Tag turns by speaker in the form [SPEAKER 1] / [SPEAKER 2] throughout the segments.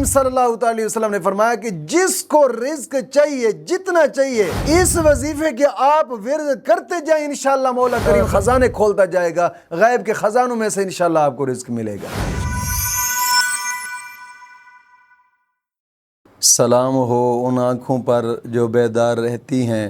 [SPEAKER 1] صلی اللہ علیہ وسلم نے فرمایا کہ جس کو رزق چاہیے جتنا چاہیے اس وظیفے کے آپ ورد کرتے جائیں، انشاءاللہ مولا کریم خزانے کھولتا جائے گا، غیب کے خزانوں میں سے انشاءاللہ آپ کو رزق ملے گا۔ سلام ہو ان آنکھوں پر جو بیدار رہتی ہیں،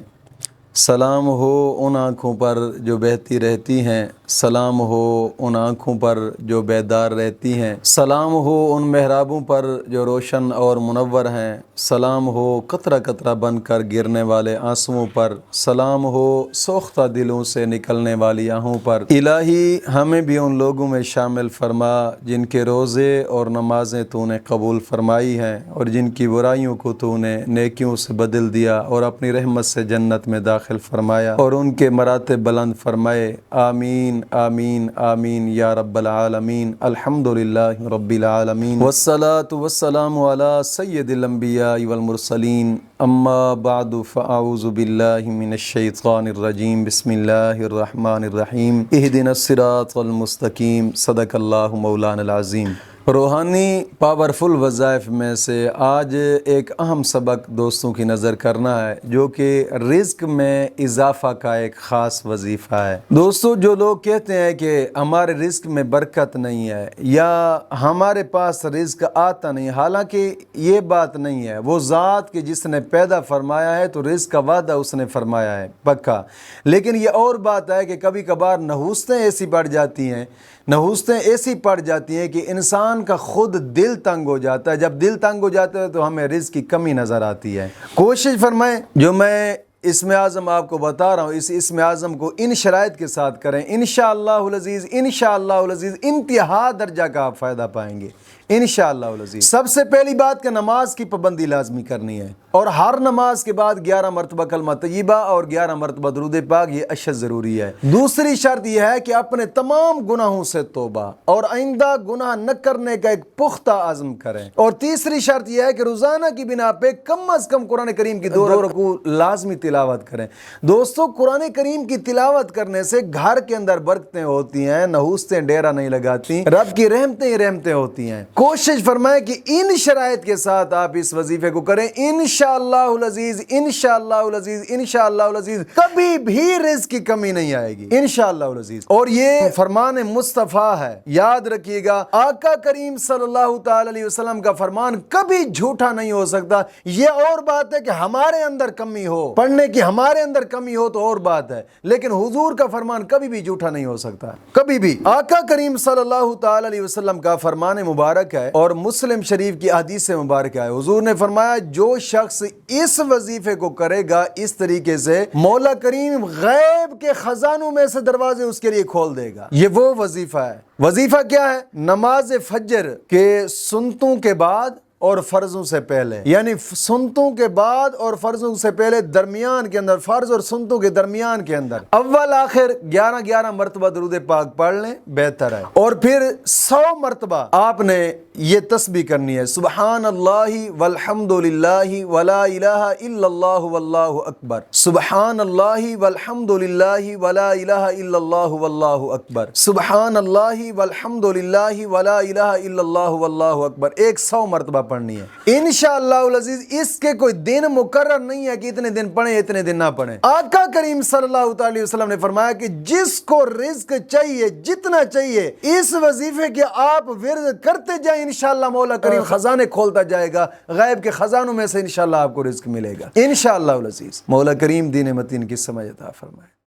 [SPEAKER 1] سلام ہو ان آنکھوں پر جو بہتی رہتی ہیں، سلام ہو ان آنکھوں پر جو بیدار رہتی ہیں، سلام ہو ان محرابوں پر جو روشن اور منور ہیں، سلام ہو قطرہ قطرہ بن کر گرنے والے آنسوؤں پر، سلام ہو سوختہ دلوں سے نکلنے والی آہوں پر۔ الہی ہمیں بھی ان لوگوں میں شامل فرما جن کے روزے اور نمازیں تو نے قبول فرمائی ہیں اور جن کی برائیوں کو تو نے نیکیوں سے بدل دیا اور اپنی رحمت سے جنت میں داخل فرمایا اور ان کے مراتب بلند فرمائے۔ آمین آمین آمین یا رب العالمین۔ الحمدللہ رب العالمین والصلاة والسلام علی سید الانبیاء والمرسلین، اما بعد فاعوذ باللہ من الشیطان الرجیم، بسم اللہ الرحمن الرحیم، اہدنا الصراط المستقیم، صدق اللہ مولانا العظیم۔ روحانی پاورفل وظائف میں سے آج ایک اہم سبق دوستوں کی نظر کرنا ہے جو کہ رزق میں اضافہ کا ایک خاص وظیفہ ہے۔ دوستو، جو لوگ کہتے ہیں کہ ہمارے رزق میں برکت نہیں ہے یا ہمارے پاس رزق آتا نہیں، حالانکہ یہ بات نہیں ہے۔ وہ ذات کہ جس نے پیدا فرمایا ہے تو رزق کا وعدہ اس نے فرمایا ہے پکا، لیکن یہ اور بات ہے کہ کبھی کبھار نحوستیں ایسی پڑ جاتی ہیں، نحوستیں ایسی پڑ جاتی ہیں کہ انسان کا خود دل تنگ ہو جاتا ہے۔ جب دل تنگ ہو جاتا ہے تو ہمیں رزق کی کمی نظر آتی ہے۔ کوشش فرمائیں جو میں اسم اعظم آپ کو بتا رہا ہوں، اس اسم اعظم کو ان شرائط کے ساتھ کریں، انشاءاللہ العزیز انشاءاللہ العزیز انتہا درجہ کا آپ فائدہ پائیں گے انشاءاللہ العزیز۔ سب سے پہلی بات کہ نماز کی پابندی لازمی کرنی ہے اور ہر نماز کے بعد 11 مرتبہ کلمہ طیبہ اور 11 مرتبہ درود پاک، یہ اشد ضروری ہے۔ دوسری شرط یہ ہے کہ اپنے تمام گناہوں سے توبہ اور آئندہ گناہ نہ کرنے کا ایک پختہ عزم کریں، اور تیسری شرط یہ ہے کہ روزانہ کی بنا پہ کم از کم قرآن کریم کی 2 رکوع لازمی تلاوت کریں۔ دوستو، قرآن کریم کی تلاوت کرنے سے گھر کے اندر برکتیں ہوتی ہیں، نحوستیں ڈیرہ نہیں لگاتی، رب کی رحمتیں ہی رحمتیں ہوتی ہیں۔ کوشش فرمائیں کہ ان شرائط کے ساتھ آپ اس وظیفے کو کریں، انشاءاللہ العزیز انشاءاللہ العزیز انشاءاللہ العزیز کبھی بھی رزق کی کمی نہیں آئے گی انشاءاللہ العزیز۔ اور یہ فرمان مصطفیٰ ہے، یاد رکھیے گا، آقا کریم صلی اللہ تعالی علیہ وسلم کا فرمان کبھی جھوٹا نہیں ہو سکتا۔ یہ اور بات ہے کہ ہمارے اندر کمی ہو، پڑھنے کی ہمارے اندر کمی ہو تو اور بات ہے، لیکن حضور کا فرمان کبھی بھی جھوٹا نہیں ہو سکتا، کبھی بھی۔ آقا کریم صلی اللہ تعالی علیہ وسلم کا فرمان مبارک ہے اور مسلم شریف کی حدیث مبارک ہے، حضور نے فرمایا جو شخص اس وظیفے کو کرے گا اس طریقے سے، مولا کریم غیب کے خزانوں میں سے دروازے اس کے لیے کھول دے گا۔ یہ وہ وظیفہ ہے۔ وظیفہ کیا ہے؟ نماز فجر کے سنتوں کے بعد اور فرضوں سے پہلے، یعنی سنتوں کے بعد اور فرضوں سے پہلے درمیان کے اندر، فرض اور سنتوں کے درمیان کے اندر اول آخر 11 مرتبہ درود پاک پڑھ لیں، بہتر ہے۔ اور پھر 100 مرتبہ آپ نے یہ تسبیح کرنی ہے، سبحان اللہ والحمد للہ ولا الہ الا اللہ واللہ اکبر، سبحان اللہ والحمد للہ ولا الہ الا اللہ واللہ اکبر، سبحان اللہ والحمد للہ ولا الہ الا اللہ واللہ اکبر، 100 مرتبہ پڑھنی ہے انشاءاللہ العزیز۔ اس کے کوئی دن مقرر نہیں ہے کہ اتنے دن پڑھیں اتنے دن نہ پڑھیں۔ آقا کریم صلی اللہ علیہ وسلم نے فرمایا کہ جس کو رزق چاہیے جتنا چاہیے اس وظیفے کے آپ ورد کرتے جائیں، انشاءاللہ مولا کریم خزانے کھولتا جائے گا، غیب کے خزانوں میں سے انشاءاللہ آپ کو رزق ملے گا انشاءاللہ العزیز۔ مولا کریم دین متین کی سمجھ عطا فرمائے۔